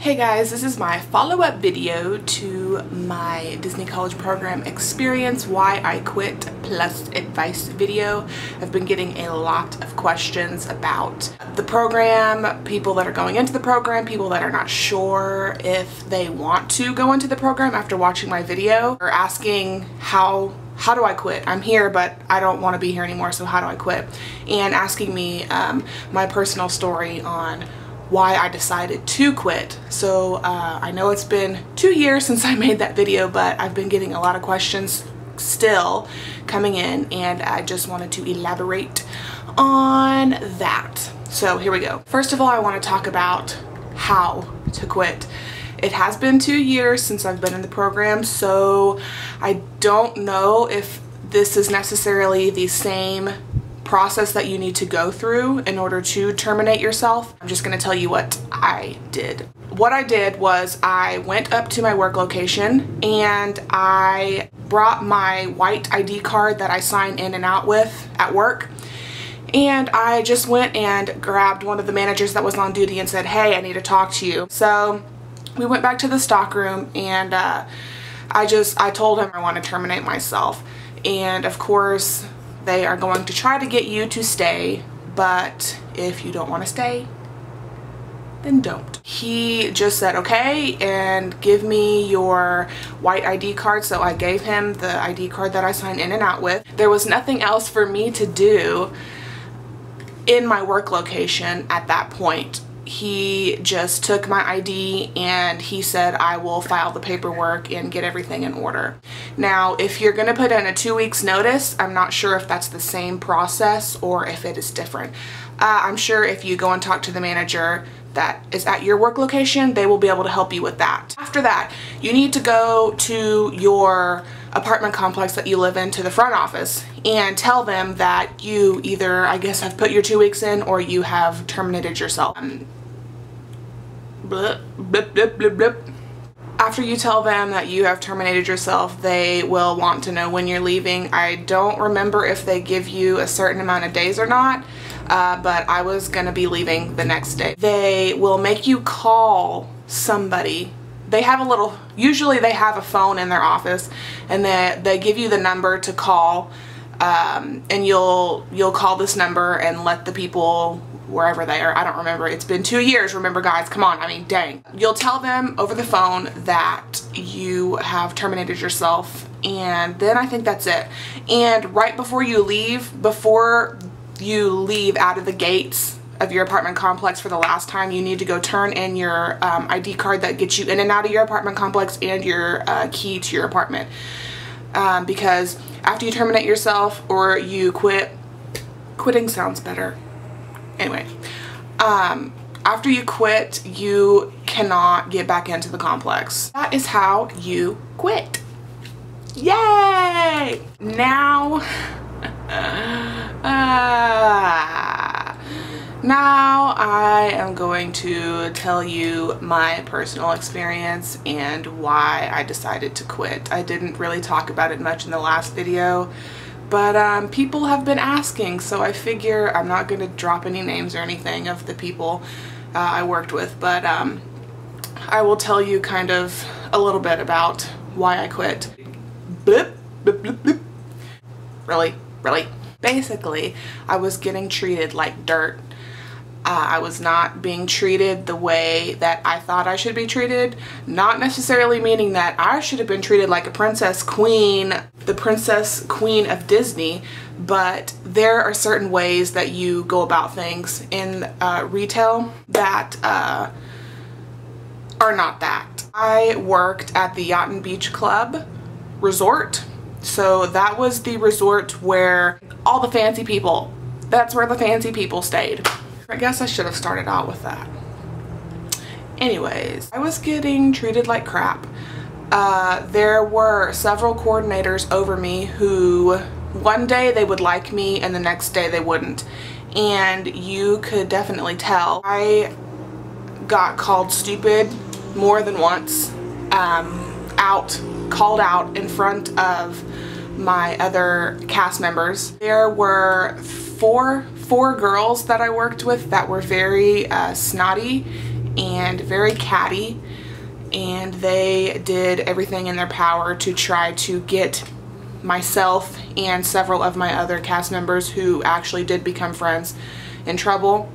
Hey guys, this is my follow-up video to my Disney College Program experience, why I quit plus advice video. I've been getting a lot of questions about the program, people that are going into the program, people that are not sure if they want to go into the program after watching my video, or asking how do I quit? I'm here, but I don't want to be here anymore, so how do I quit? And asking me my personal story on why I decided to quit. So I know it's been 2 years since I made that video, but I've been getting a lot of questions still coming in, and I just wanted to elaborate on that. So here we go. First of all, I want to talk about how to quit. It has been 2 years since I've been in the program, so I don't know if this is necessarily the same process that you need to go through in order to terminate yourself. I'm just going to tell you what I did. What I did was I went up to my work location and I brought my white ID card that I sign in and out with at work, and I just went and grabbed one of the managers that was on duty and said, "Hey, I need to talk to you." So we went back to the stock room, and I told him I want to terminate myself, and of course they are going to try to get you to stay, but if you don't want to stay, then don't. He just said, "Okay, and give me your white ID card." So I gave him the ID card that I signed in and out with. There was nothing else for me to do in my work location at that point. He just took my ID and he said, "I will file the paperwork and get everything in order." Now, if you're going to put in a 2 weeks notice, I'm not sure if that's the same process or if it is different. I'm sure if you go and talk to the manager that is at your work location, they will be able to help you with that. After that, you need to go to your apartment complex that you live in, to the front office, and tell them that you either, I guess, have put your 2 weeks in or you have terminated yourself. Blip, blip, blip, blip, blip. After you tell them that you have terminated yourself, they will want to know when you're leaving. I don't remember if they give you a certain amount of days or not, but I was gonna be leaving the next day. They will make you call somebody. They have a little, usually they have a phone in their office, and they give you the number to call, and you'll call this number and let the people wherever they are. I don't remember. It's been 2 years. Remember, guys, come on. I mean, dang. You'll tell them over the phone that you have terminated yourself, and then I think that's it. And right before you leave out of the gates of your apartment complex for the last time, you need to go turn in your ID card that gets you in and out of your apartment complex and your key to your apartment. Because after you terminate yourself or you quit, quitting sounds better. Anyway, after you quit, you cannot get back into the complex. That is how you quit. Yay! Now, now I am going to tell you my personal experience and why I decided to quit. I didn't really talk about it much in the last video, but people have been asking, so I figure I'm not going to drop any names or anything of the people I worked with, but I will tell you kind of a little bit about why I quit. Blip, blip, blip, blip. Really? Basically, I was getting treated like dirt. I was not being treated the way that I thought I should be treated. Not necessarily meaning that I should have been treated like a princess queen, the princess queen of Disney, but there are certain ways that you go about things in retail that are not that. I worked at the Yacht and Beach Club resort, so that was the resort where all the fancy people, that's where the fancy people stayed. I guess I should have started out with that. Anyways, I was getting treated like crap. There were several coordinators over me who one day they would like me and the next day they wouldn't. And you could definitely tell. I got called stupid more than once, called out in front of my other cast members. There were four girls that I worked with that were very snotty and very catty, and they did everything in their power to try to get myself and several of my other cast members who actually did become friends in trouble,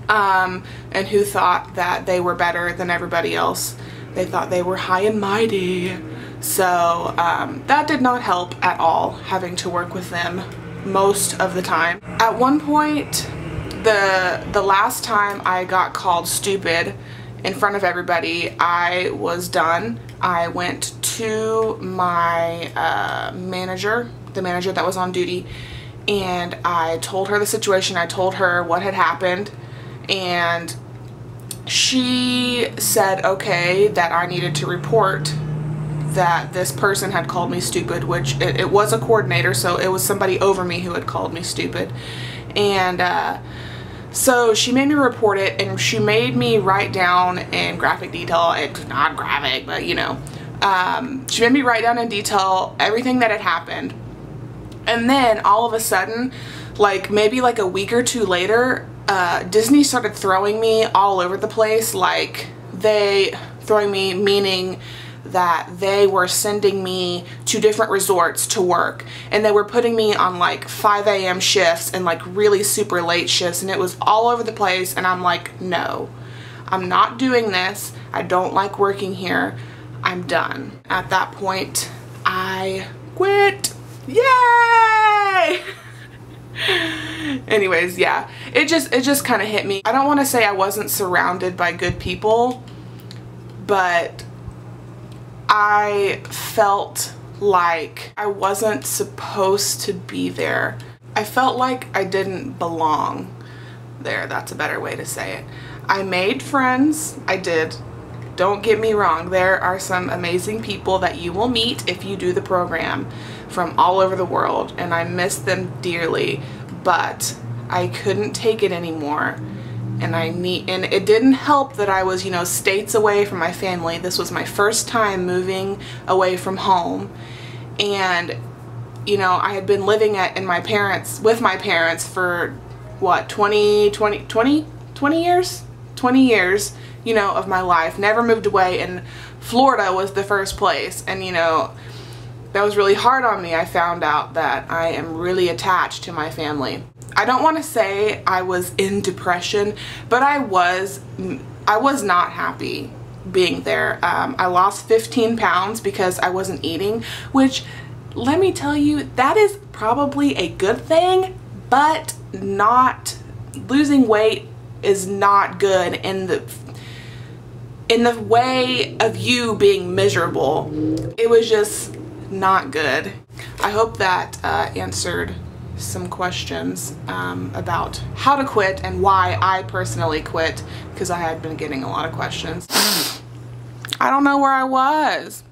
and who thought that they were better than everybody else. They thought they were high and mighty. So that did not help at all, having to work with them most of the time. At one point, the last time I got called stupid in front of everybody, I was done. I went to my manager, the manager that was on duty, and I told her the situation. I told her what had happened, and she said okay, that I needed to report that this person had called me stupid, which it was a coordinator, so it was somebody over me who had called me stupid. And so she made me report it, and she made me write down in graphic detail, it's not graphic, but you know, she made me write down in detail everything that had happened. And then all of a sudden, like maybe like a week or two later, Disney started throwing me all over the place. Like throwing me meaning that they were sending me to different resorts to work, and they were putting me on like 5 a.m. shifts and like really super late shifts, and it was all over the place. And I'm like, no, I'm not doing this. I don't like working here. I'm done. At that point, I quit. Yay! Anyways, yeah, it just kind of hit me. I don't want to say I wasn't surrounded by good people, but I felt like I wasn't supposed to be there. I felt like I didn't belong there. That's a better way to say it. I made friends. I did. Don't get me wrong. There are some amazing people that you will meet if you do the program from all over the world, and I miss them dearly, but I couldn't take it anymore. And it didn't help that I was, you know, states away from my family. This was my first time moving away from home. And, you know, I had been living with my parents for what, 20 years? 20 years, you know, of my life. Never moved away, and Florida was the first place. And, you know, that was really hard on me. I found out that I am really attached to my family. I don't want to say I was in depression, but I was not happy being there. I lost 15 pounds because I wasn't eating, which, let me tell you, that is probably a good thing, but not losing weight is not good in the way of you being miserable. It was just not good. I hope that answered some questions about how to quit and why I personally quit, because I had been getting a lot of questions. I don't know where I was.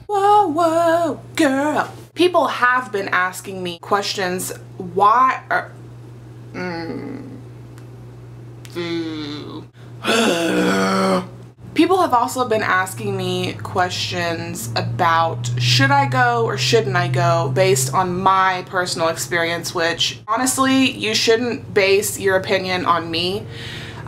Whoa, whoa, girl. People have been asking me questions. Why are... People have also been asking me questions about should I go or shouldn't I go based on my personal experience, which honestly, you shouldn't base your opinion on me.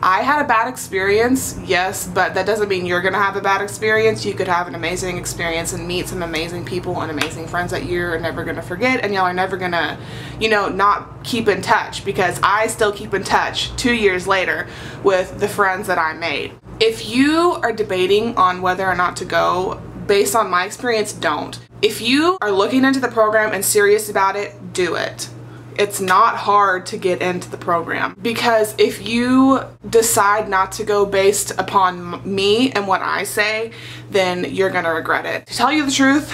I had a bad experience, yes, but that doesn't mean you're gonna have a bad experience. You could have an amazing experience and meet some amazing people and amazing friends that you're never gonna forget, and y'all are never gonna, you know, not keep in touch, because I still keep in touch 2 years later with the friends that I made. If you are debating on whether or not to go, based on my experience, don't. If you are looking into the program and serious about it, do it. It's not hard to get into the program, because if you decide not to go based upon me and what I say, then you're gonna regret it. To tell you the truth,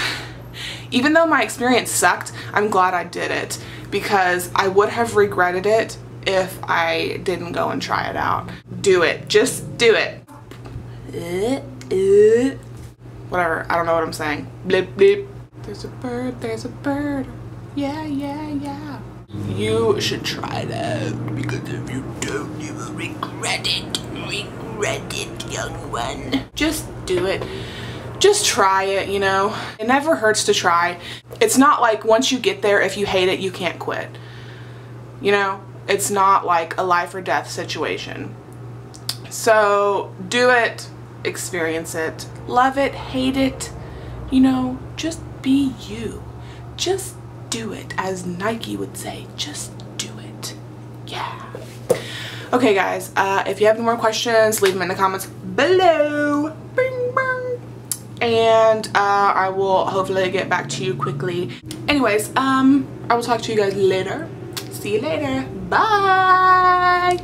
even though my experience sucked, I'm glad I did it, because I would have regretted it if I didn't go and try it out. Do it. Just do it. Whatever. I don't know what I'm saying. Blip, blip. There's a bird. There's a bird. Yeah, yeah, yeah. You should try it out, because if you don't, you will regret it. Regret it, young one. Just do it. Just try it, you know. It never hurts to try. It's not like once you get there, if you hate it, you can't quit. You know? It's not like a life or death situation. So do it, experience it, love it, hate it, you know, just be you. Just do it, as Nike would say, just do it. Yeah. Okay guys, if you have any more questions, leave them in the comments below. Bing, bing. And I will hopefully get back to you quickly. Anyways, I will talk to you guys later. See you later. Bye.